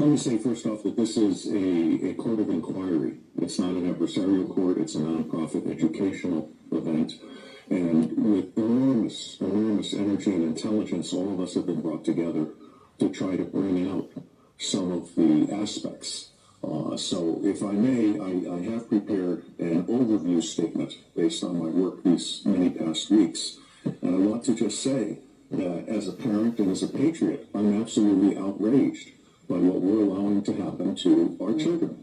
Let me say first off that this is a court of inquiry. It's not an adversarial court. It's a nonprofit educational event. And with enormous energy and intelligence, all of us have been brought together to try to bring out some of the aspects. So if I may, I have prepared an overview statement based on my work these many past weeks. And I want to just say that as a parent and as a patriot, I'm absolutely outraged by what we're allowing to happen to our children.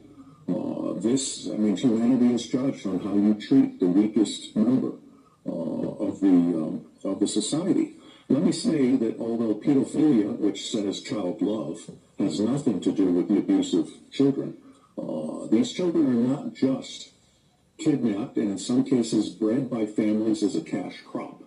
Humanity is judged on how you treat the weakest member of the society. Let me say that although pedophilia, which says child love, has nothing to do with the abuse of children, these children are not just kidnapped and in some cases bred by families as a cash crop.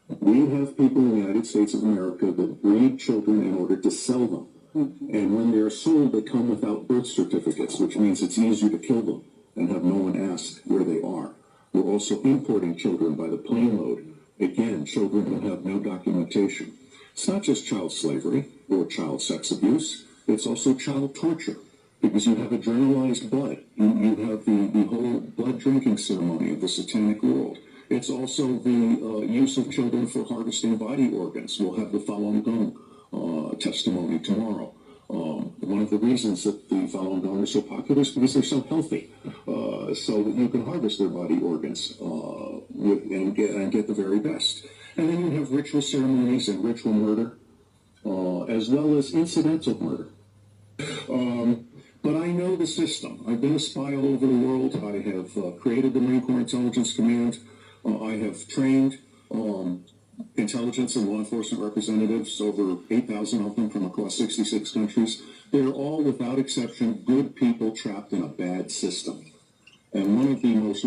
We have people in the United States of America that breed children in order to sell them. And when they're sold, they come without birth certificates, which means it's easier to kill them and have no one ask where they are. We're also importing children by the plane load. Again, children who have no documentation. It's not just child slavery or child sex abuse. It's also child torture because you have adrenalized blood. You have the whole blood drinking ceremony of the satanic world. It's also the use of children for harvesting body organs. We'll have the Falun Gong testimony tomorrow. One of the reasons that the Falun Gong are so popular is because they're so healthy, so that you can harvest their body organs and get the very best. And then you have ritual ceremonies and ritual murder, as well as incidental murder. But I know the system. I've been a spy all over the world. I have created the Marine Corps Intelligence Command. I have trained intelligence and law enforcement representatives, over 8,000 of them from across 66 countries. They're all, without exception, good people trapped in a bad system. And one of the most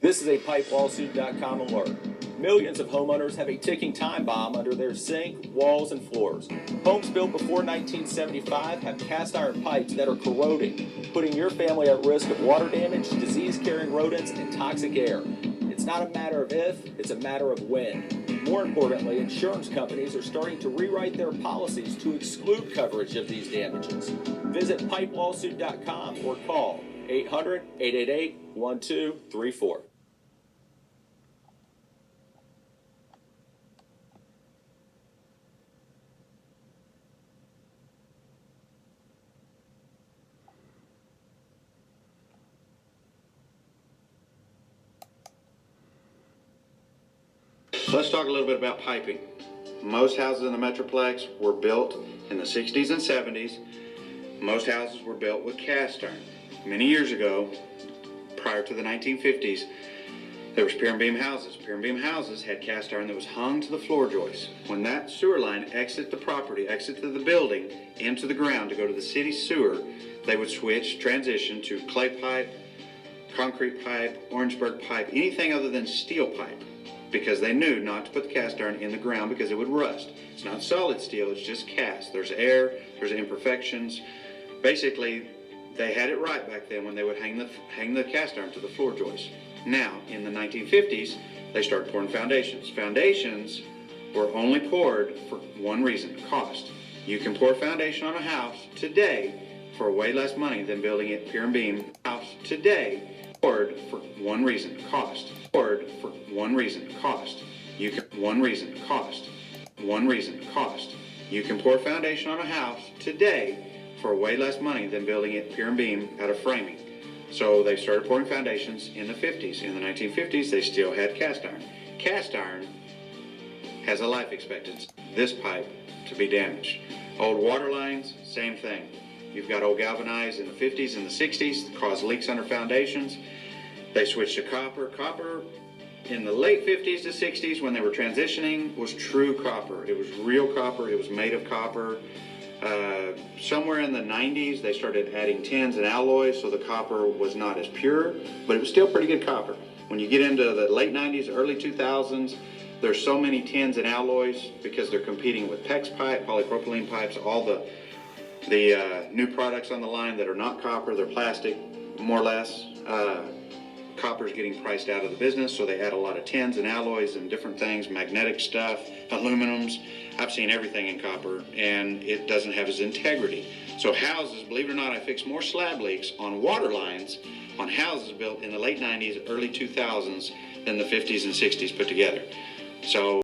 This is a pipelawsuit.com alert. Millions of homeowners have a ticking time bomb under their sink, walls, and floors. Homes built before 1975 have cast iron pipes that are corroding, putting your family at risk of water damage, disease-carrying rodents, and toxic air. It's not a matter of if, it's a matter of when. More importantly, insurance companies are starting to rewrite their policies to exclude coverage of these damages. Visit pipelawsuit.com or call 800-888-1234. Let's talk a little bit about piping. Most houses in the Metroplex were built in the 60s and 70s. Most houses were built with cast iron. Many years ago, prior to the 1950s, there was pier and beam houses. Pier and beam houses had cast iron that was hung to the floor joists. When that sewer line exited the property, exited the building, into the ground to go to the city sewer, they would transition to clay pipe, concrete pipe, Orangeburg pipe, anything other than steel pipe, because they knew not to put the cast iron in the ground because it would rust. It's not solid steel, it's just cast. There's air, there's imperfections. Basically, they had it right back then when they would hang the cast iron to the floor joist. Now, in the 1950s, they started pouring foundations. Foundations were only poured for one reason: cost. You can pour a foundation on a house today for way less money than building it pier and beam. House today poured for one reason: cost. Poured for one reason: cost. You can one reason: cost. One reason: cost. You can pour a foundation on a house today for way less money than building it pier and beam out of framing. So they started pouring foundations in the 50s. In the 1950s, they still had cast iron. Cast iron has a life expectancy. This pipe to be damaged. Old water lines, same thing. You've got old galvanized in the 50s and the 60s, caused leaks under foundations. They switched to copper. Copper in the late 50s to 60s, when they were transitioning, was true copper. It was real copper. It was made of copper. Somewhere in the 90s, they started adding tins and alloys, so the copper was not as pure, but it was still pretty good copper. When you get into the late 90s, early 2000s, there's so many tins and alloys because they're competing with PEX pipe, polypropylene pipes, all the new products on the line that are not copper, they're plastic, more or less. Copper's getting priced out of the business, so they add a lot of tins and alloys and different things, magnetic stuff, aluminums. I've seen everything in copper, and it doesn't have its integrity. So houses, believe it or not, I fixed more slab leaks on water lines on houses built in the late 90s, early 2000s than the 50s and 60s put together. So